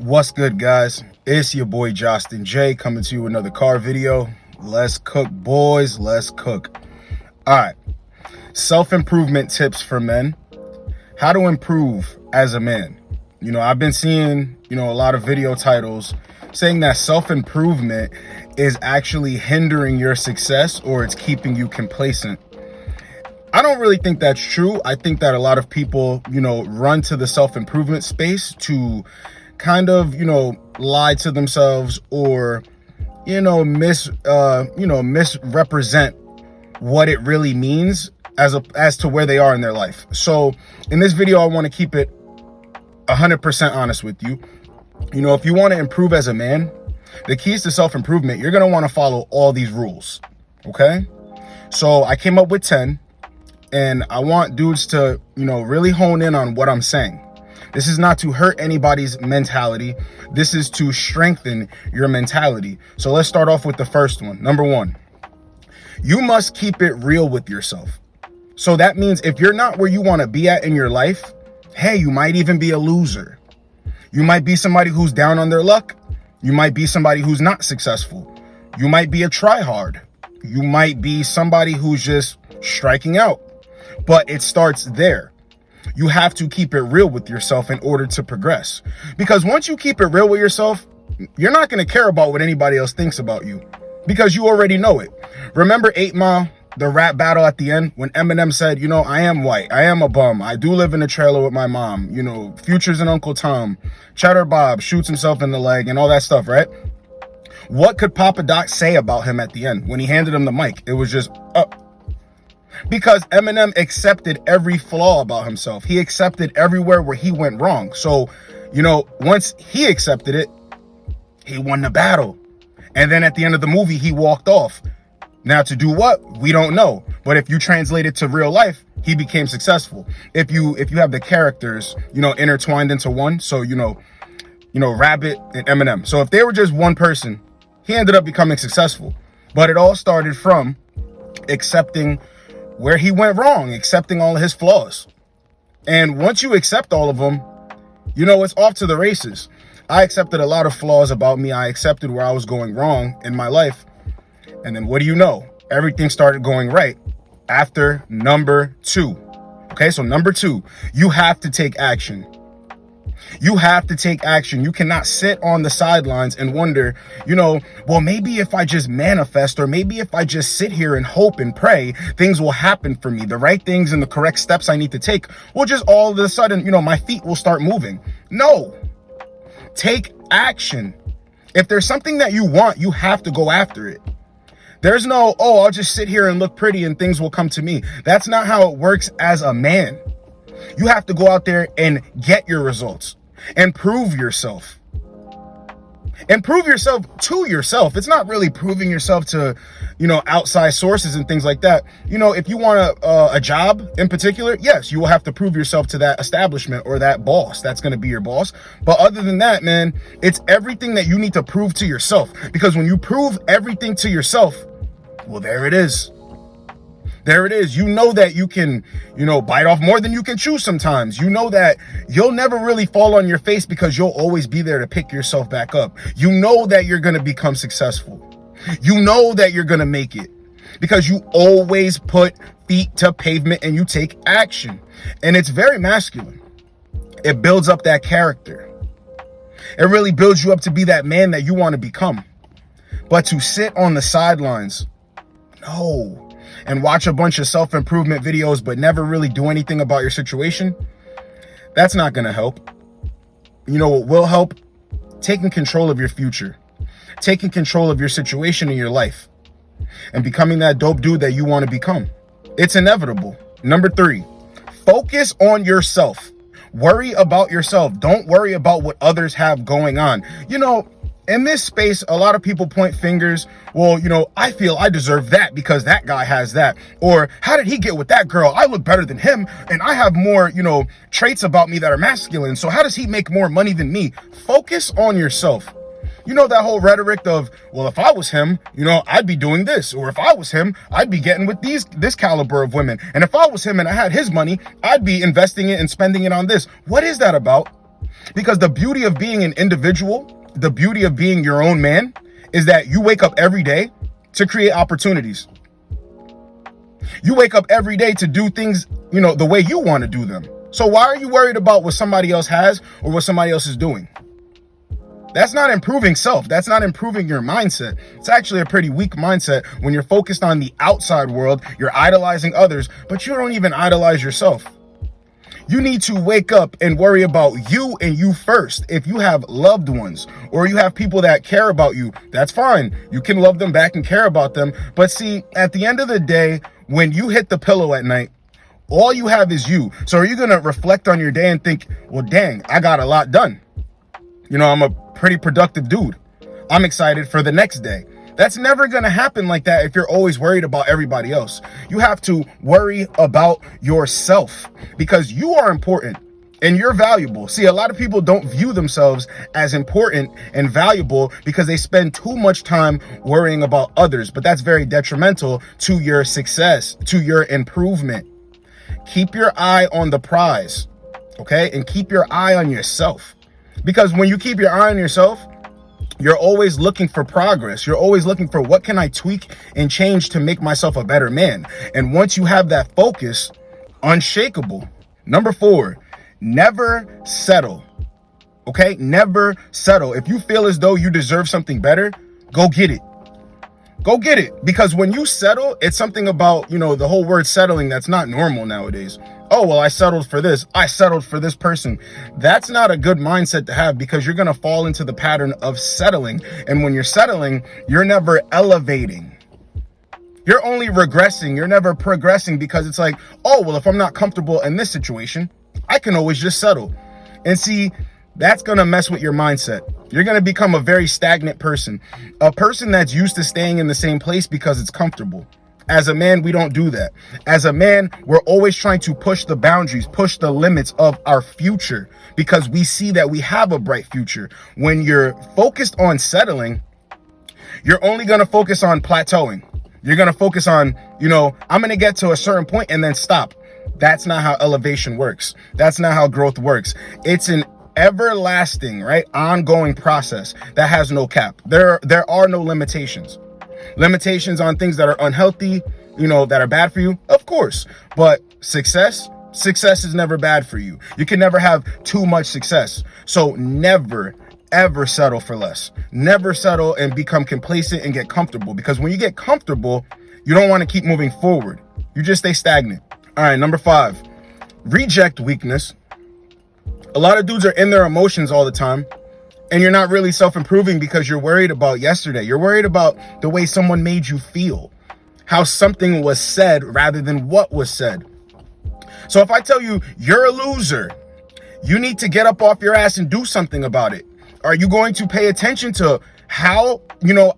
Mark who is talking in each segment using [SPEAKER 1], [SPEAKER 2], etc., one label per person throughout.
[SPEAKER 1] What's good, guys? It's your boy Justin J coming to you with another car video. Let's cook, boys. Let's cook. All right. Self-improvement tips for men. How to improve as a man. I've been seeing, a lot of video titles saying that self-improvement is actually hindering your success or it's keeping you complacent. I don't really think that's true. I think that a lot of people, run to the self-improvement space to kind of, lie to themselves or, misrepresent what it really means as to where they are in their life. So in this video, I want to keep it 100% honest with you. If you want to improve as a man, the keys to self-improvement, you're going to want to follow all these rules. Okay. So I came up with 10 and I want dudes to, really hone in on what I'm saying. This is not to hurt anybody's mentality. This is to strengthen your mentality. So let's start off with the first one. Number one, you must keep it real with yourself. So that means if you're not where you want to be at in your life, hey, you might even be a loser. You might be somebody who's down on their luck. You might be somebody who's not successful. You might be a tryhard. You might be somebody who's just striking out. But it starts there. You have to keep it real with yourself in order to progress. Because once you keep it real with yourself, you're not going to care about what anybody else thinks about you because you already know it. Remember 8 Mile, the rap battle at the end when Eminem said, I am white. I am a bum. I do live in a trailer with my mom. Future's and Uncle Tom. Cheddar Bob shoots himself in the leg and all that stuff, right? What could Papa Doc say about him at the end when he handed him the mic? It was just, because Eminem accepted every flaw about himself. He accepted everywhere where he went wrong. So, once he accepted it, he won the battle. And then at the end of the movie, he walked off. Now to do what? We don't know. But if you translate it to real life, he became successful. If you have the characters, intertwined into one. So, Rabbit and Eminem. So if they were just one person, he ended up becoming successful. But it all started from accepting where he went wrong, accepting all of his flaws. And once you accept all of them, it's off to the races. I accepted a lot of flaws about me. I accepted where I was going wrong in my life. And then what do you know? Everything started going right after number 2. Okay, so number 2, you have to take action. You have to take action. You cannot sit on the sidelines and wonder, well, maybe if I just manifest or maybe if I just sit here and hope and pray, things will happen for me. The right things and the correct steps I need to take will just all of a sudden, my feet will start moving. No, take action. If there's something that you want, you have to go after it. There's no, I'll just sit here and look pretty and things will come to me. That's not how it works as a man. You have to go out there and get your results and prove yourself. And prove yourself to yourself. It's not really proving yourself to, outside sources and things like that. If you want a job in particular, yes, you will have to prove yourself to that establishment or that boss. That's going to be your boss. But other than that, man, it's everything that you need to prove to yourself. Because when you prove everything to yourself, well, there it is. There it is. You know that you can, bite off more than you can chew sometimes. You know that you'll never really fall on your face because you'll always be there to pick yourself back up. You know that you're going to become successful. You know that you're going to make it because you always put feet to pavement and you take action. And it's very masculine. It builds up that character. It really builds you up to be that man that you want to become. But to sit on the sidelines, no, and watch a bunch of self-improvement videos but never really do anything about your situation, that's not going to help. What will help? Taking control of your future, taking control of your situation in your life, and becoming that dope dude that you want to become. It's inevitable. Number 3, focus on yourself. Worry about yourself. Don't worry about what others have going on. In this space, a lot of people point fingers. Well, I feel I deserve that because that guy has that. Or how did he get with that girl? I look better than him and I have more, traits about me that are masculine. So how does he make more money than me? Focus on yourself. That whole rhetoric of, well, if I was him, I'd be doing this. Or if I was him, I'd be getting with this caliber of women. And if I was him and I had his money, I'd be investing it and spending it on this. What is that about? Because the beauty of being an individual, the beauty of being your own man, is that you wake up every day to create opportunities. You wake up every day to do things, the way you want to do them. So why are you worried about what somebody else has or what somebody else is doing? That's not improving self. That's not improving your mindset. It's actually a pretty weak mindset when you're focused on the outside world. You're idolizing others, but you don't even idolize yourself. You need to wake up and worry about you and you first. If you have loved ones or you have people that care about you, that's fine. You can love them back and care about them. But see, at the end of the day, when you hit the pillow at night, all you have is you. So are you going to reflect on your day and think, well, dang, I got a lot done. I'm a pretty productive dude. I'm excited for the next day. That's never going to happen like that if you're always worried about everybody else. You have to worry about yourself because you are important and you're valuable. See, a lot of people don't view themselves as important and valuable because they spend too much time worrying about others. But that's very detrimental to your success, to your improvement. Keep your eye on the prize, okay? And keep your eye on yourself. Because when you keep your eye on yourself, you're always looking for progress. You're always looking for what can I tweak and change to make myself a better man. And once you have that focus, unshakable. Number 4, never settle. Okay? Never settle. If you feel as though you deserve something better, go get it. Go get it. Because when you settle, it's something about, the whole word settling that's not normal nowadays. Oh, well, I settled for this. I settled for this person. That's not a good mindset to have because you're going to fall into the pattern of settling. And when you're settling, you're never elevating. You're only regressing. You're never progressing because it's like, oh, well, if I'm not comfortable in this situation, I can always just settle. And see, that's going to mess with your mindset. You're going to become a very stagnant person, a person that's used to staying in the same place because it's comfortable. As a man, we don't do that. As a man, we're always trying to push the boundaries, push the limits of our future because we see that we have a bright future. When you're focused on settling, you're only going to focus on plateauing. You're going to focus on, I'm going to get to a certain point and then stop. That's not how elevation works. That's not how growth works. It's an everlasting, ongoing process that has no cap. There are no limitations. Limitations on things that are unhealthy, that are bad for you, of course. But success is never bad for you. You can never have too much success. So never, ever settle for less. Never settle and become complacent and get comfortable. Because when you get comfortable, you don't want to keep moving forward. You just stay stagnant. All right, number 5, reject weakness. A lot of dudes are in their emotions all the time. And you're not really self-improving because you're worried about yesterday. You're worried about the way someone made you feel, how something was said rather than what was said. So if I tell you you're a loser, you need to get up off your ass and do something about it. Are you going to pay attention to how,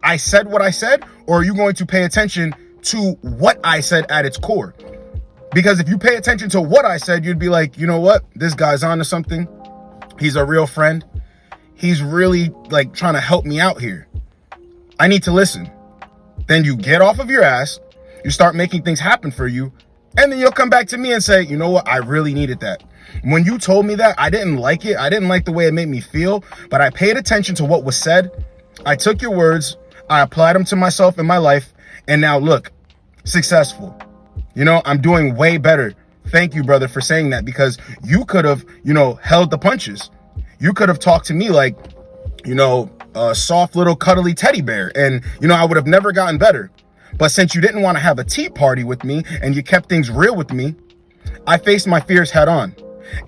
[SPEAKER 1] I said what I said, or are you going to pay attention to what I said at its core? Because if you pay attention to what I said, you'd be like, you know what? This guy's onto something. He's a real friend. He's really trying to help me out here. I need to listen. Then you get off of your ass. You start making things happen for you. And then you'll come back to me and say, you know what? I really needed that. When you told me that, I didn't like it. I didn't like the way it made me feel, but I paid attention to what was said. I took your words. I applied them to myself in my life. And now look, successful. I'm doing way better. Thank you, brother, for saying that because you could have, held the punches. You could have talked to me like, a soft little cuddly teddy bear. And, I would have never gotten better. But since you didn't want to have a tea party with me and you kept things real with me, I faced my fears head on.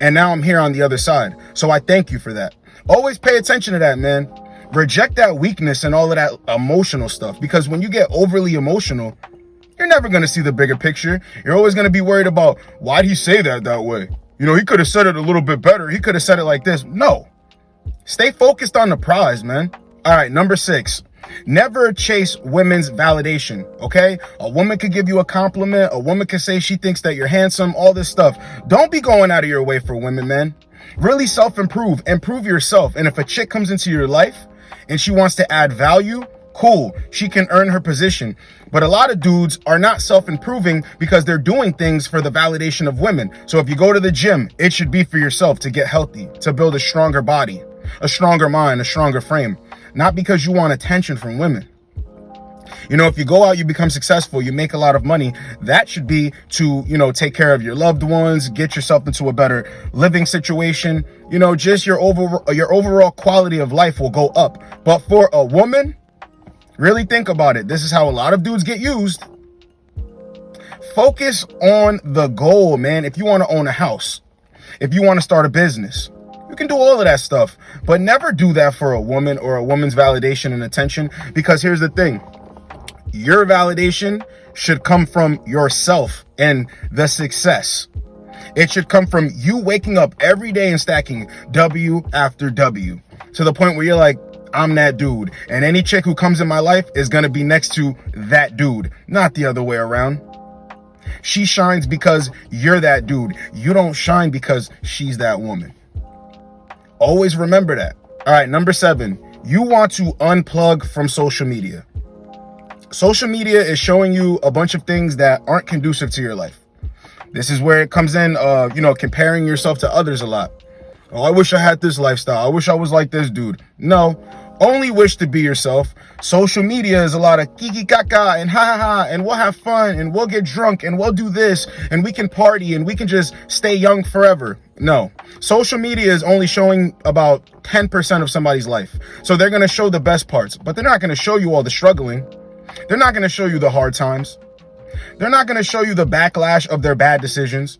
[SPEAKER 1] And now I'm here on the other side. So I thank you for that. Always pay attention to that, man. Reject that weakness and all of that emotional stuff. Because when you get overly emotional, you're never going to see the bigger picture. You're always going to be worried about, why did he say that way? He could have said it a little bit better. He could have said it like this. No. Stay focused on the prize, man. All right, number 6. Never chase women's validation, okay? A woman could give you a compliment. A woman could say she thinks that you're handsome, all this stuff. Don't be going out of your way for women, man. Really self-improve. Improve yourself. And if a chick comes into your life and she wants to add value, Cool, she can earn her position. But a lot of dudes are not self-improving because they're doing things for the validation of women. So if you go to the gym, it should be for yourself, to get healthy, to build a stronger body, a stronger mind, a stronger frame. Not because you want attention from women. You know, if you go out, you become successful, you make a lot of money, that should be to, you know, take care of your loved ones, get yourself into a better living situation. You know, just your overall quality of life will go up. But for a woman, really think about it. This is how a lot of dudes get used. Focus on the goal, man. If you want to own a house, if you want to start a business, you can do all of that stuff, but never do that for a woman or a woman's validation and attention. Because here's the thing. Your validation should come from yourself and the success. It should come from you waking up every day and stacking W after W to the point where you're like, I'm that dude. And any chick who comes in my life is going to be next to that dude, not the other way around. She shines because you're that dude. You don't shine because she's that woman. Always remember that. All right, number 7, you want to unplug from social media. Social media is showing you a bunch of things that aren't conducive to your life. This is where it comes in, you know, comparing yourself to others a lot. Oh, I wish I had this lifestyle. I wish I was like this dude. No, only wish to be yourself. Social media is a lot of kiki kaka and ha ha ha, and we'll have fun and we'll get drunk and we'll do this and we can party and we can just stay young forever. No, social media is only showing about 10% of somebody's life. So they're going to show the best parts, but they're not going to show you all the struggling. They're not going to show you the hard times. They're not going to show you the backlash of their bad decisions.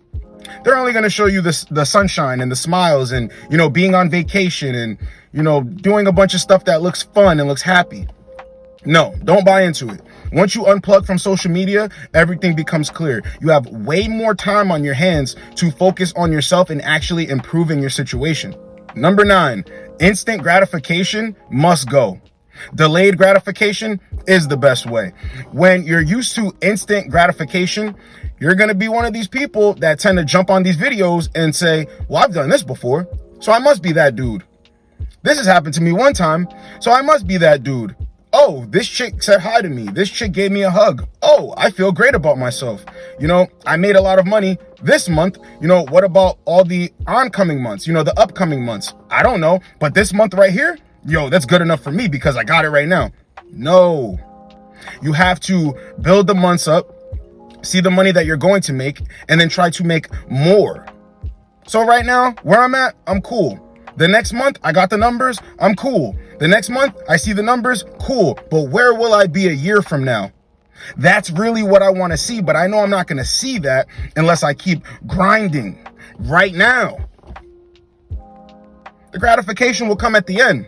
[SPEAKER 1] They're only going to show you the sunshine and the smiles and, you know, being on vacation and, you know, doing a bunch of stuff that looks fun and looks happy. No, don't buy into it. Once you unplug from social media, everything becomes clear. You have way more time on your hands to focus on yourself and actually improving your situation. Number 9, instant gratification must go. Delayed gratification is the best way. When you're used to instant gratification, you're going to be one of these people that tend to jump on these videos and say, well, I've done this before, so I must be that dude. This has happened to me one time, so I must be that dude. Oh, this chick said hi to me. This chick gave me a hug. Oh, I feel great about myself. You know, I made a lot of money this month. You know, what about all the oncoming months? You know, the upcoming months? I don't know, but this month right here, yo, that's good enough for me because I got it right now. No, you have to build the months up, see the money that you're going to make, and then try to make more. So right now, where I'm at, I'm cool. The next month, I got the numbers, I'm cool. The next month, I see the numbers, cool. But where will I be a year from now? That's really what I want to see, but I know I'm not going to see that unless I keep grinding right now. The gratification will come at the end.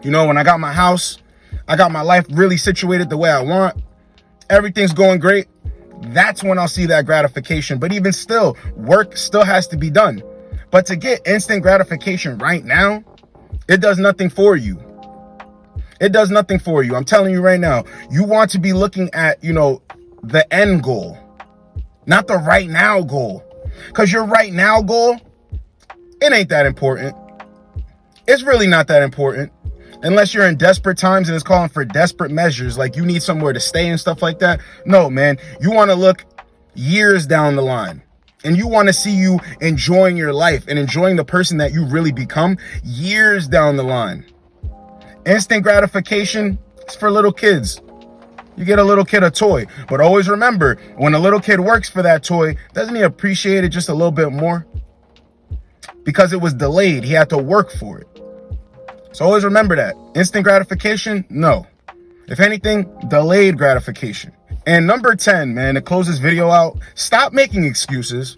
[SPEAKER 1] You know, when I got my house, I got my life really situated the way I want, everything's going great, that's when I'll see that gratification. But even still, work still has to be done. But to get instant gratification right now, it does nothing for you. It does nothing for you. I'm telling you right now, you want to be looking at, you know, the end goal, not the right now goal. Because your right now goal, it ain't that important. It's really not that important. Unless you're in desperate times and it's calling for desperate measures, like you need somewhere to stay and stuff like that. No, man, you want to look years down the line and you want to see you enjoying your life and enjoying the person that you really become years down the line. Instant gratification is for little kids. You get a little kid a toy, but always remember, when a little kid works for that toy, doesn't he appreciate it just a little bit more? Because it was delayed, he had to work for it. So always remember that. Instant gratification, no. If anything, delayed gratification. And number 10, man, to close this video out, stop making excuses.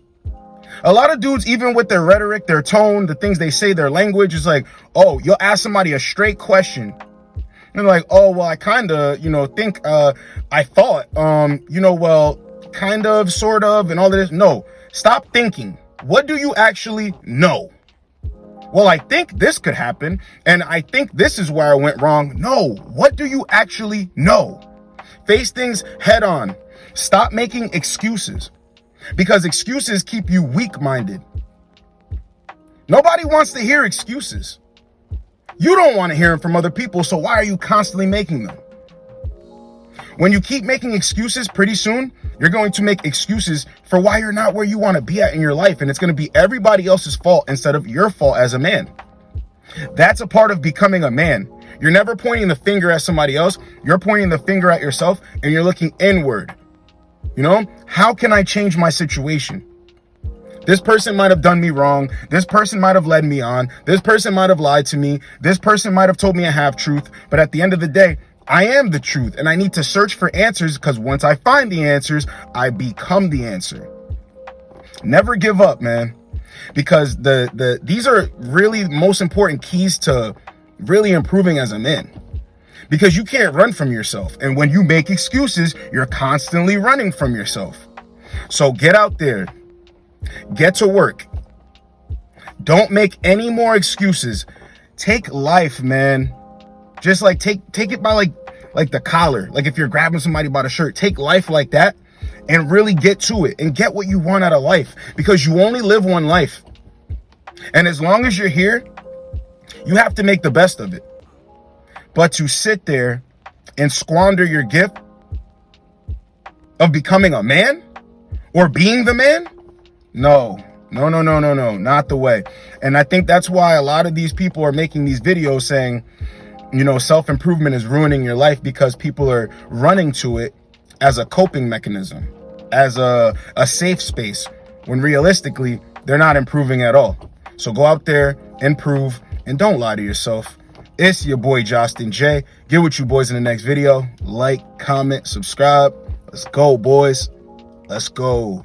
[SPEAKER 1] A lot of dudes, even with their rhetoric, their tone, the things they say, their language, is like, oh, you'll ask somebody a straight question. And they're like, oh, well, I kind of, you know, think, I thought, you know, well, kind of, sort of, and all of this. No, stop thinking. What do you actually know? Well, I think this could happen, and I think this is where I went wrong. No, what do you actually know? Face things head on. Stop making excuses, because excuses keep you weak-minded. Nobody wants to hear excuses. You don't want to hear them from other people, so why are you constantly making them? When you keep making excuses, pretty soon, you're going to make excuses for why you're not where you want to be at in your life. And it's going to be everybody else's fault instead of your fault as a man. That's a part of becoming a man. You're never pointing the finger at somebody else. You're pointing the finger at yourself and you're looking inward. You know, how can I change my situation? This person might have done me wrong. This person might have led me on. This person might have lied to me. This person might have told me a half truth. But at the end of the day, I am the truth, and I need to search for answers, because once I find the answers, I become the answer. Never give up, man, because these are really most important keys to really improving as a man, because you can't run from yourself. And when you make excuses, you're constantly running from yourself. So get out there, get to work. Don't make any more excuses. Take life, man. Just like take it by like the collar. Like if you're grabbing somebody by the shirt, take life like that and really get to it and get what you want out of life, because you only live one life. And as long as you're here, you have to make the best of it. But to sit there and squander your gift of becoming a man or being the man, no, not the way. And I think that's why a lot of these people are making these videos saying, you know, self-improvement is ruining your life, because people are running to it as a coping mechanism, as a safe space, when realistically, they're not improving at all. So go out there, improve, and don't lie to yourself. It's your boy, Justin J. Get with you boys in the next video. Like, comment, subscribe. Let's go, boys. Let's go.